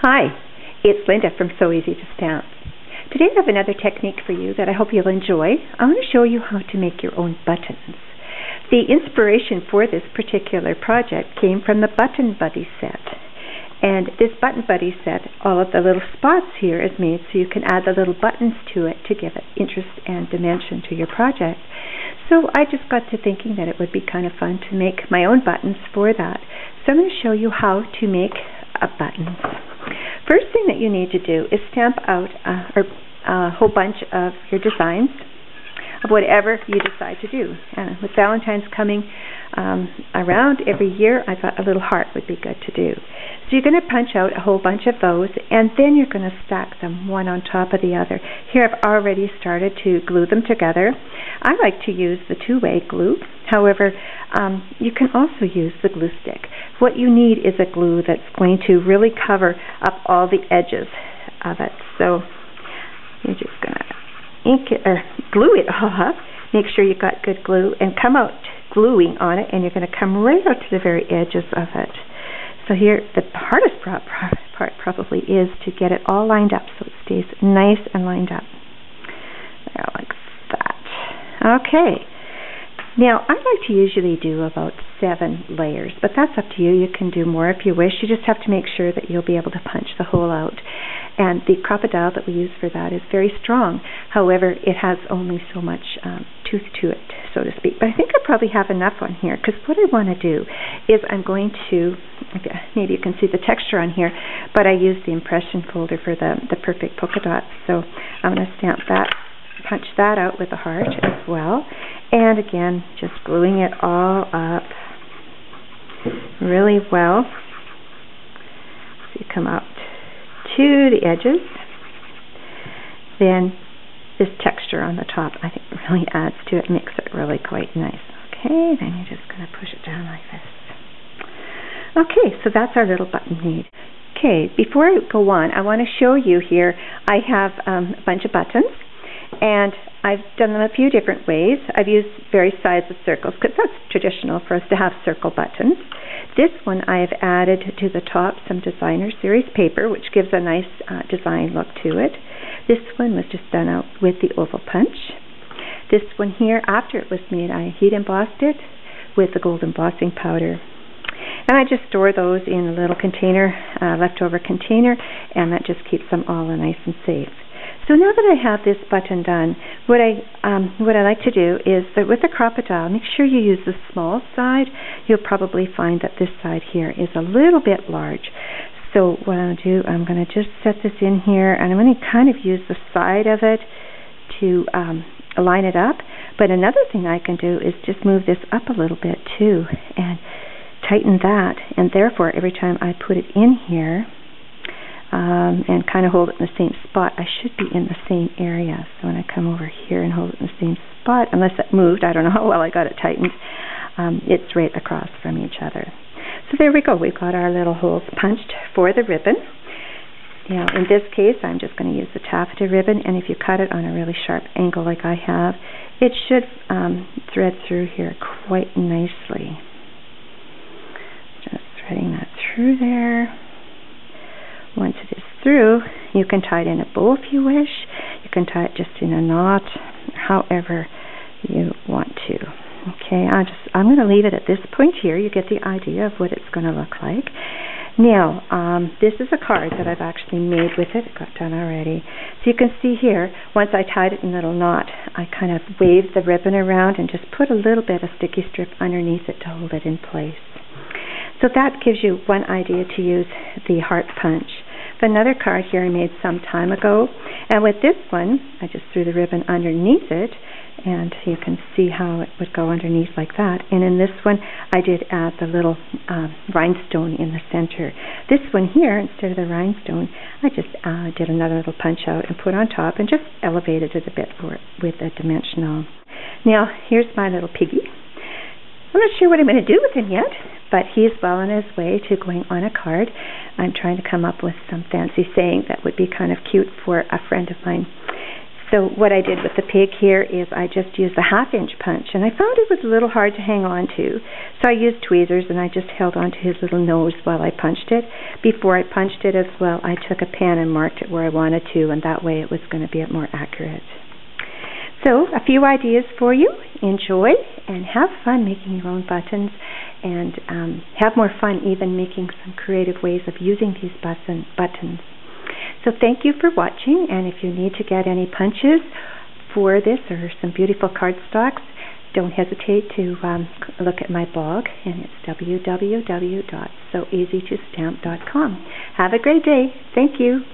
Hi, it's Linda from So Easy to Stamp. Today I have another technique for you that I hope you'll enjoy. I want to show you how to make your own buttons. The inspiration for this particular project came from the Button Buddy set. And this Button Buddy set, all of the little spots here is made so you can add the little buttons to it to give it interest and dimension to your project. So I just got to thinking that it would be kind of fun to make my own buttons for that. So I'm going to show you how to make buttons. First thing that you need to do is stamp out a whole bunch of your designs of whatever you decide to do. With Valentine's coming around every year, I thought a little heart would be good to do. So you're going to punch out a whole bunch of those, and then you're going to stack them one on top of the other. Here I've already started to glue them together. I like to use the two-way glue. However, you can also use the glue stick. What you need is a glue that's going to really cover up all the edges of it. So you're just going to ink it or glue it all up. Make sure you've got good glue and come out gluing on it, and you're going to come right out to the very edges of it. So here, the hardest part probably is to get it all lined up so it stays nice and lined up. There, like that. Okay. Now, I like to usually do about 7 layers, but that's up to you. You can do more if you wish. You just have to make sure that you'll be able to punch the hole out. And the Crop-A-Dile that we use for that is very strong. However, it has only so much tooth to it, so to speak. But I think I probably have enough on here, because what I want to do is I'm going to, maybe you can see the texture on here, but I use the impression folder for the perfect polka dots. So I'm going to stamp that, punch that out with a heart as well. And again, just gluing it all up really well. So you come up to the edges. Then this texture on the top, I think, really adds to it, makes it really quite nice. Okay, then you're just going to push it down like this. Okay, so that's our little button made. Okay, before I go on, I want to show you here, I have a bunch of buttons, and I've done them a few different ways. I've used various sizes of circles, because that's traditional for us to have circle buttons. This one I have added to the top some designer series paper, which gives a nice design look to it. This one was just done out with the oval punch. This one here, after it was made, I heat embossed it with the gold embossing powder. And I just store those in a little container, leftover container, and that just keeps them all nice and safe. So now that I have this button done, what I like to do is that with the Crop-A-Dile, make sure you use the small side. You'll probably find that this side here is a little bit large. So what I'll do, I'm going to just set this in here, and I'm going to kind of use the side of it to line it up. But another thing I can do is just move this up a little bit too, and tighten that. And therefore, every time I put it in here, and kind of hold it in the same spot, I should be in the same area. So when I come over here and hold it in the same spot, unless it moved, I don't know how well I got it tightened, it's right across from each other. So there we go. We've got our little holes punched for the ribbon. Now in this case, I'm just going to use the taffeta ribbon, and if you cut it on a really sharp angle like I have, it should thread through here quite nicely. Just threading that through there. Once it is through, you can tie it in a bow if you wish. You can tie it just in a knot, however you want to. Okay, I'm going to leave it at this point here. You get the idea of what it's going to look like. Now, this is a card that I've actually made with it. It got done already. So you can see here, once I tied it in a little knot, I kind of waved the ribbon around and just put a little bit of sticky strip underneath it to hold it in place. So that gives you one idea to use the heart punch. Another card here I made some time ago, and with this one I just threw the ribbon underneath it, and you can see how it would go underneath like that. And in this one I did add the little rhinestone in the center. This one here, instead of the rhinestone, I just did another little punch out and put on top and just elevated it a bit with a dimensional. Now here's my little piggy. I'm not sure what I'm going to do with him yet, but he's well on his way to going on a card. I'm trying to come up with some fancy saying that would be kind of cute for a friend of mine. So what I did with the pig here is I just used the 1/2-inch punch, and I found it was a little hard to hang on to. So I used tweezers, and I just held on to his little nose while I punched it. Before I punched it as well, I took a pen and marked it where I wanted to, and that way it was going to be more accurate. So a few ideas for you. Enjoy and have fun making your own buttons, and have more fun even making some creative ways of using these buttons. So thank you for watching, and if you need to get any punches for this or some beautiful cardstocks, don't hesitate to look at my blog, and it's www.soeasytostamp.com. Have a great day. Thank you.